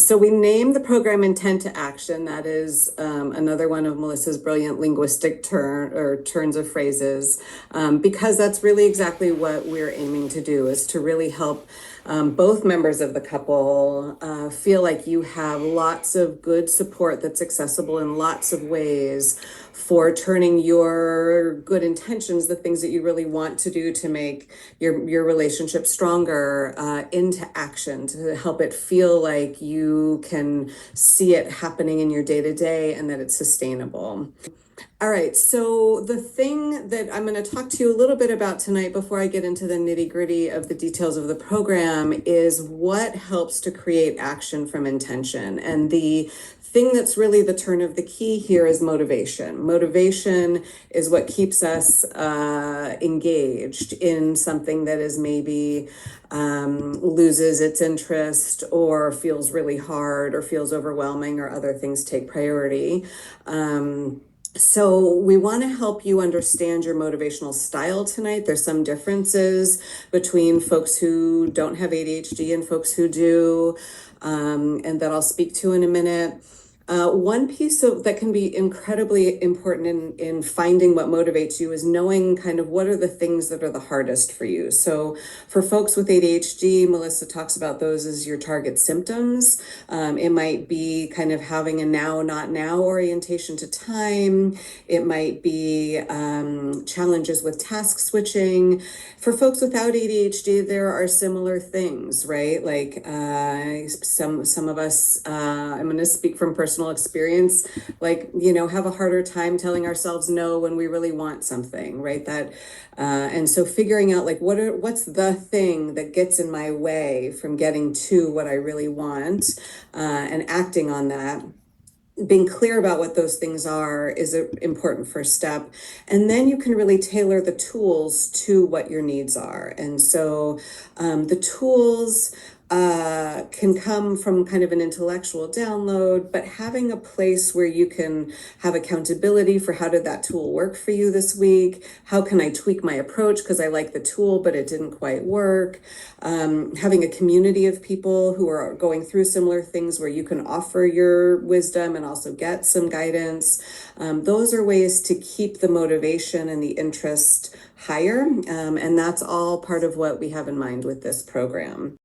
So we named the program Intent to Action. That is another one of Melissa's brilliant linguistic turns of phrases, because that's really exactly what we're aiming to do, is to really help both members of the couple feel like you have lots of good support that's accessible in lots of ways for turning your good intentions, the things that you really want to do to make your relationship stronger, into action, to help it feel like you can see it happening in your day-to-day and that it's sustainable. All right, so the thing that I'm going to talk to you a little bit about tonight before I get into the nitty-gritty of the details of the program is what helps to create action from intention. And the thing that's really the turn of the key here is motivation. Motivation is what keeps us engaged in something that is maybe loses its interest or feels really hard or feels overwhelming or other things take priority. So we want to help you understand your motivational style tonight. There's some differences between folks who don't have ADHD and folks who do, and that I'll speak to in a minute. One piece that can be incredibly important in finding what motivates you is knowing kind of what are the things that are the hardest for you. So for folks with ADHD, Melissa talks about those as your target symptoms. It might be kind of having a now, not now orientation to time. It might be challenges with task switching. For folks without ADHD, there are similar things, right? Like some of us, I'm going to speak from personal experience, like, have a harder time telling ourselves no when we really want something, right? That and so figuring out like what's the thing that gets in my way from getting to what I really want, and acting on that. Being clear about what those things are is an important first step. And then you can really tailor the tools to what your needs are. And so the tools can come from kind of an intellectual download, but having a place where you can have accountability for how did that tool work for you this week? How can I tweak my approach because I like the tool, but it didn't quite work? Having a community of people who are going through similar things where you can offer your wisdom and also get some guidance. Those are ways to keep the motivation and the interest higher. And that's all part of what we have in mind with this program.